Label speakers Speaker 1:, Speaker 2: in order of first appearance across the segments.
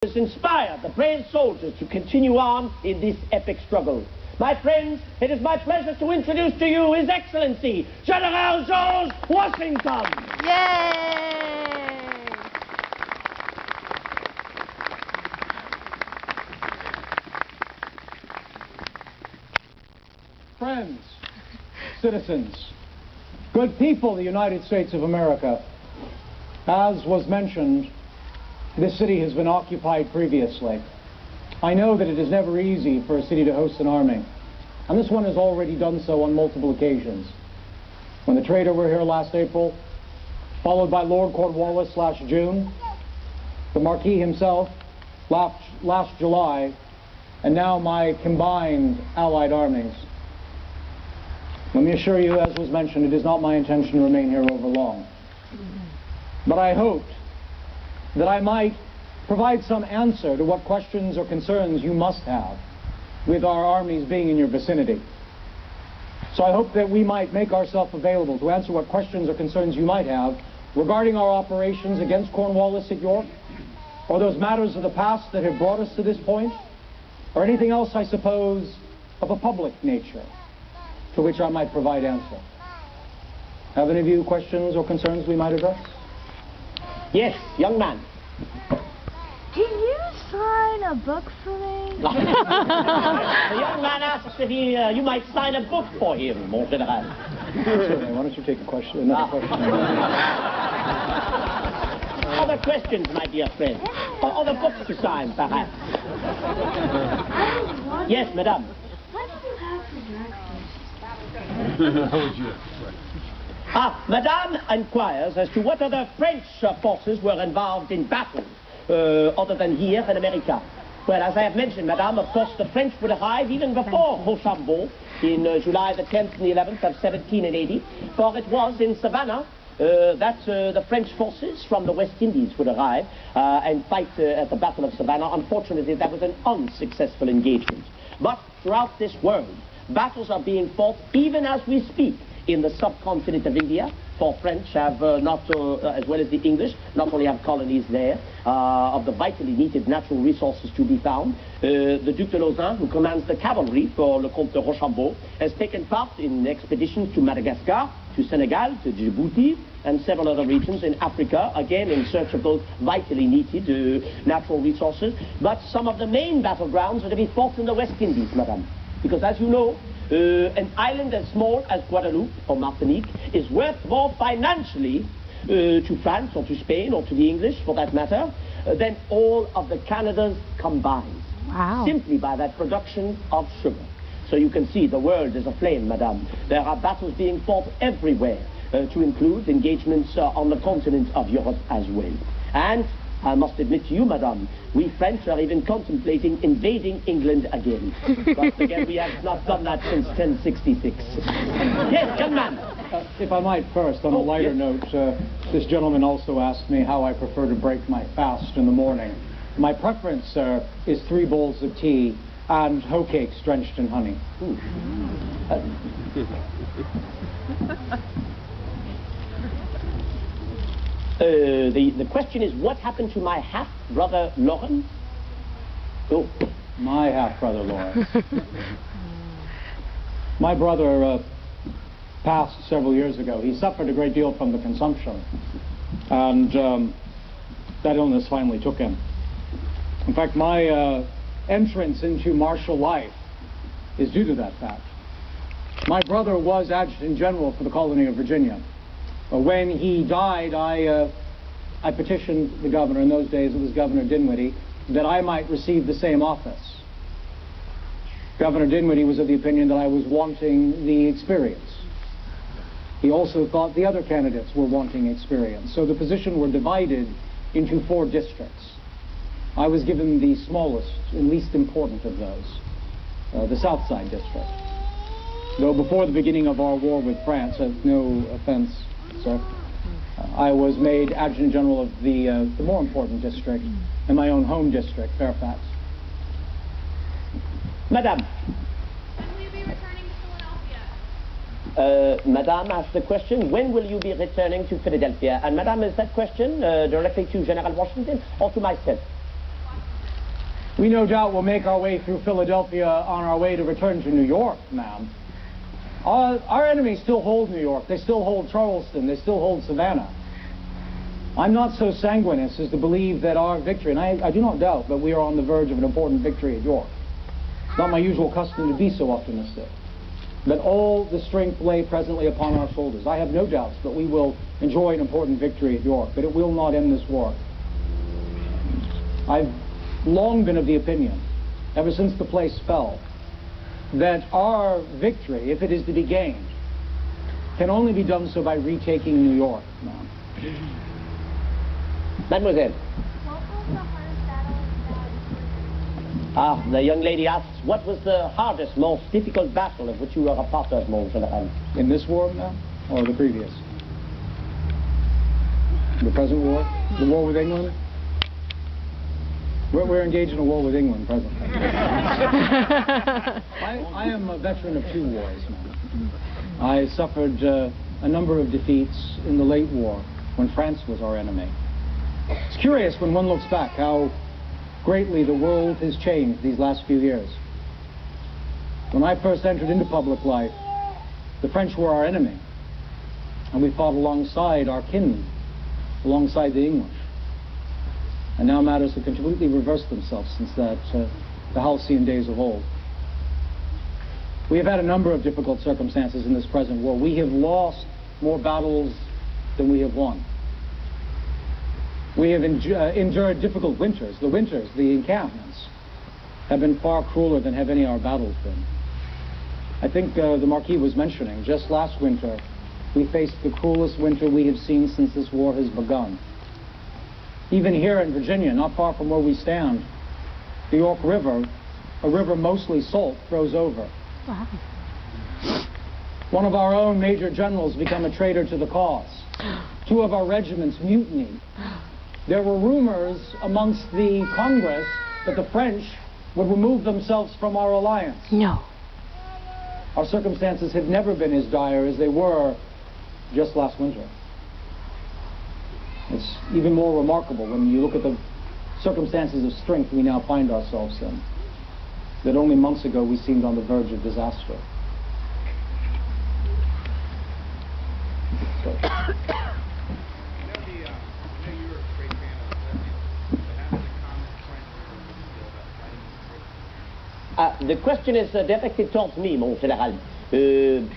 Speaker 1: has inspired the brave soldiers to continue on in this epic struggle. My friends, it is my pleasure to introduce to you His Excellency, General George Washington.
Speaker 2: Yay!
Speaker 3: Friends, citizens, good people of the United States of America, as was mentioned, this city has been occupied previously. I know that it is never easy for a city to host an army, and this one has already done so on multiple occasions. When the traitor were here last April, followed by Lord Cornwallis last June, the Marquis himself last July, and now my combined Allied armies. Let me assure you, as was mentioned, it is not my intention to remain here over long. But I hoped that I might provide some answer to what questions or concerns you must have with our armies being in your vicinity. So I hope that we might make ourselves available to answer what questions or concerns you might have regarding our operations against Cornwallis at York, or those matters of the past that have brought us to this point, or anything else, I suppose, of a public nature, to which I might provide answer. Have any of you questions or concerns we might address?
Speaker 1: Yes, young man.
Speaker 2: Can you sign a book for me?
Speaker 1: The young man asks if you might sign a book for him, mon général.
Speaker 3: Certainly. Why don't you take a question, another question?
Speaker 1: Other questions, my dear friend. Or other books to sign, perhaps. Yes, madame.
Speaker 2: What do you have for breakfast?
Speaker 4: How would you?
Speaker 1: Madame inquires as to what other French forces were involved in battle, other than here in America. Well, as I have mentioned, madame, of course the French would arrive even before Rochambeau in July the 10th and the 11th of 1780, for it was in Savannah that the French forces from the West Indies would arrive and fight at the Battle of Savannah. Unfortunately, that was an unsuccessful engagement. But throughout this world, battles are being fought even as we speak. In the subcontinent of India, for French have as well as the English, not only have colonies there of the vitally needed natural resources to be found. The Duc de Lauzun, who commands the cavalry for Le Comte de Rochambeau, has taken part in expeditions to Madagascar, to Senegal, to Djibouti, and several other regions in Africa, again in search of those vitally needed natural resources. But some of the main battlegrounds are to be fought in the West Indies, madame, because as you know, an island as small as Guadeloupe or Martinique is worth more financially to France or to Spain or to the English, for that matter, than all of the Canadas combined.
Speaker 2: Wow. Simply
Speaker 1: by that production of sugar. So you can see the world is aflame, madame. There are battles being fought everywhere, to include engagements on the continent of Europe as well. And I must admit to you, madame, we French are even contemplating invading England again. But again, we have not done that since 1066. Yes, young man.
Speaker 3: If I might first, on a lighter note, this gentleman also asked me how I prefer to break my fast in the morning. My preference, sir, is 3 bowls of tea and hoe cakes drenched in honey.
Speaker 1: The question is, what happened to my half-brother Lauren? Oh.
Speaker 3: My half-brother Lauren. My brother passed several years ago. He suffered a great deal from the consumption, and that illness finally took him. In fact, my entrance into martial life is due to that fact. My brother was Adjutant General for the colony of Virginia. When he died, I petitioned the governor, in those days it was Governor Dinwiddie, that I might receive the same office. Governor Dinwiddie was of the opinion that I was wanting the experience. He also thought the other candidates were wanting experience. So the position were divided into 4 districts. I was given the smallest and least important of those, the South Side district. Though before the beginning of our war with France, no offense, sir, I was made Adjutant General of the more important district in my own home district, Fairfax.
Speaker 1: Madame.
Speaker 5: When will you be returning to Philadelphia?
Speaker 1: Madame asked the question, when will you be returning to Philadelphia? And Madame, is that question directly to General Washington or to myself?
Speaker 3: We no doubt will make our way through Philadelphia on our way to return to New York, ma'am. Our enemies still hold New York. They still hold Charleston. They still hold Savannah. I'm not so sanguineous as to believe that our victory, and I do not doubt that we are on the verge of an important victory at York. It's not my usual custom to be so optimistic. That all the strength lay presently upon our shoulders. I have no doubts that we will enjoy an important victory at York, but it will not end this war. I've long been of the opinion, ever since the place fell, that our victory, if it is to be gained, can only be done so by retaking New York.
Speaker 1: Mademoiselle.
Speaker 2: What was the hardest battle that
Speaker 1: Ah, the young lady asks, what was the hardest, most difficult battle of which you were a part of, mon général?
Speaker 3: In this war, ma'am, or the previous? The present war? The war with England? We're engaged in a war with England presently. I am a veteran of 2 wars, ma'am. I suffered a number of defeats in the late war when France was our enemy. It's curious when one looks back how greatly the world has changed these last few years. When I first entered into public life, the French were our enemy, and we fought alongside our kin, alongside the English. And now matters have completely reversed themselves since that, the halcyon days of old. We have had a number of difficult circumstances in this present war. We have lost more battles than we have won. We have endured difficult winters. The winters, the encampments, have been far crueler than have any of our battles been. I think the Marquis was mentioning, just last winter, we faced the cruelest winter we have seen since this war has begun. Even here in Virginia, not far from where we stand, the York River, a river mostly salt, froze over.
Speaker 2: Wow.
Speaker 3: One of our own major generals became a traitor to the cause. 2 of our regiments mutinied. There were rumors amongst the Congress that the French would remove themselves from our alliance.
Speaker 2: No.
Speaker 3: Our circumstances have never been as dire as they were just last winter. It's even more remarkable when you look at the circumstances of strength we now find ourselves in, that only months ago we seemed on the verge of disaster. So.
Speaker 1: The question is directed towards me, mon général.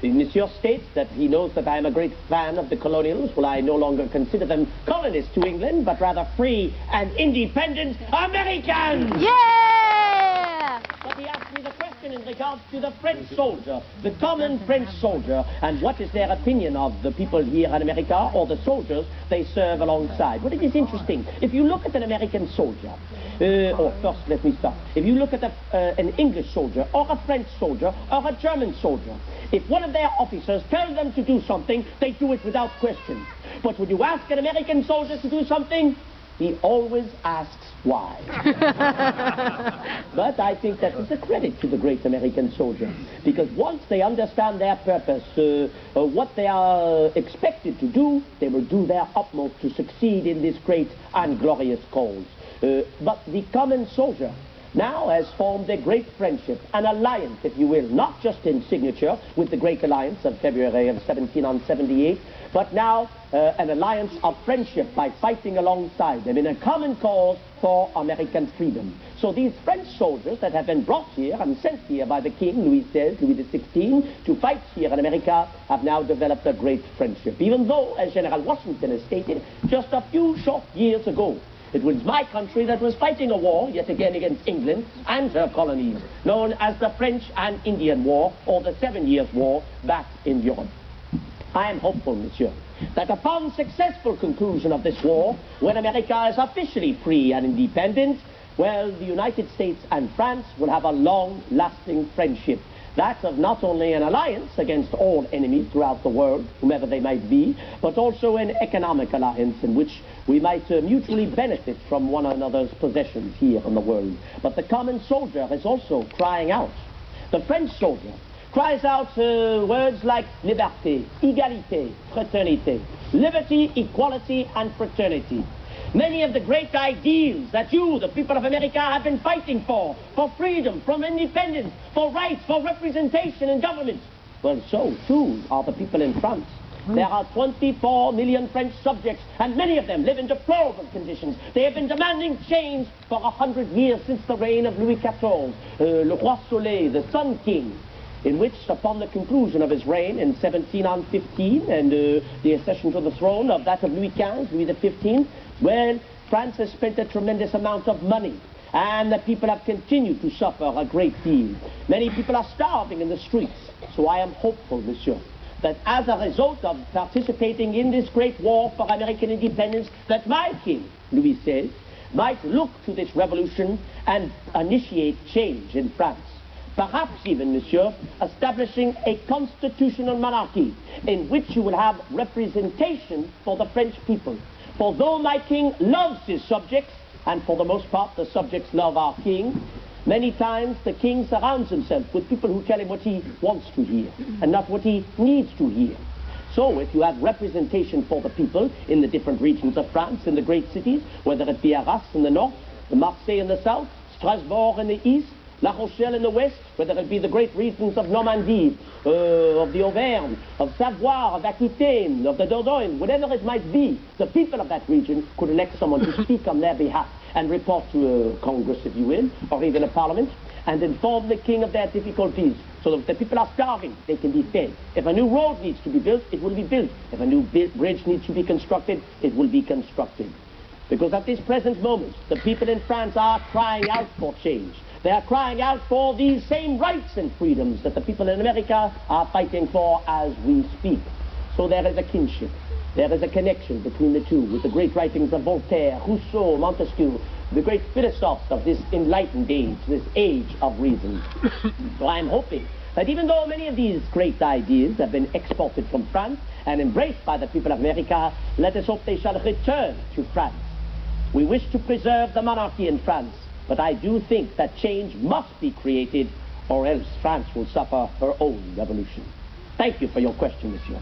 Speaker 1: Monsieur states that he knows that I am a great fan of the colonials. Well, I no longer consider them colonists to England, but rather free and independent Americans!
Speaker 2: Yeah!
Speaker 1: But he asked me the question in regards to the French soldier, the common French soldier, and what is their opinion of the people here in America or the soldiers they serve alongside. Well, it is interesting. If you look at an American soldier, or first let me start. If you look at an English soldier, or a French soldier, or a German soldier, if one of their officers tells them to do something, they do it without question. But when you ask an American soldier to do something, he always asks why. But I think that is a credit to the great American soldier, because once they understand their purpose, what they are expected to do, they will do their utmost to succeed in this great and glorious cause. But the common soldier now has formed a great friendship, an alliance, if you will, not just in signature with the Great Alliance of February of 1778, but now an alliance of friendship by fighting alongside them in a common cause for American freedom. So these French soldiers that have been brought here and sent here by the King, Louis XVI, to fight here in America, have now developed a great friendship. Even though, as General Washington has stated, just a few short years ago, it was my country that was fighting a war, yet again against England and her colonies, known as the French and Indian War, or the 7 Years' War, back in Europe. I am hopeful, monsieur, that upon successful conclusion of this war, when America is officially free and independent, well, the United States and France will have a long-lasting friendship. That of not only an alliance against all enemies throughout the world, whomever they might be, but also an economic alliance in which we might mutually benefit from one another's possessions here in the world. But the common soldier is also crying out. The French soldier cries out words like liberté, égalité, fraternité. Liberty, equality, and fraternity. Many of the great ideals that you, the people of America, have been fighting for freedom, for independence, for rights, for representation in government, well, so too are the people in France. There are 24 million French subjects, and many of them live in deplorable conditions. They have been demanding change for 100 years since the reign of Louis XIV, Le Roi Soleil, the Sun King, in which, upon the conclusion of his reign in 1715 and the accession to the throne of that of Louis XV, Louis XV, well, France has spent a tremendous amount of money, and the people have continued to suffer a great deal. Many people are starving in the streets, so I am hopeful, monsieur, that as a result of participating in this great war for American independence, that my king, Louis XVI, might look to this revolution and initiate change in France. Perhaps even, monsieur, establishing a constitutional monarchy in which you will have representation for the French people. For though my king loves his subjects, and for the most part the subjects love our king, many times the king surrounds himself with people who tell him what he wants to hear and not what he needs to hear. So if you have representation for the people in the different regions of France, in the great cities, whether it be Arras in the north, Marseille in the south, Strasbourg in the east, La Rochelle in the west, whether it be the great regions of Normandy, of the Auvergne, of Savoie, of Aquitaine, of the Dordogne, whatever it might be, the people of that region could elect someone to speak on their behalf and report to a Congress, if you will, or even a parliament, and inform the king of their difficulties, so that if the people are starving, they can be fed. If a new road needs to be built, it will be built. If a new bridge needs to be constructed, it will be constructed. Because at this present moment, the people in France are crying out for change. They are crying out for these same rights and freedoms that the people in America are fighting for as we speak. So there is a kinship. There is a connection between the two, with the great writings of Voltaire, Rousseau, Montesquieu, the great philosophers of this enlightened age, this age of reason. So I am hoping that even though many of these great ideas have been exported from France and embraced by the people of America, let us hope they shall return to France. We wish to preserve the monarchy in France, but I do think that change must be created, or else France will suffer her own revolution. Thank you for your question, monsieur.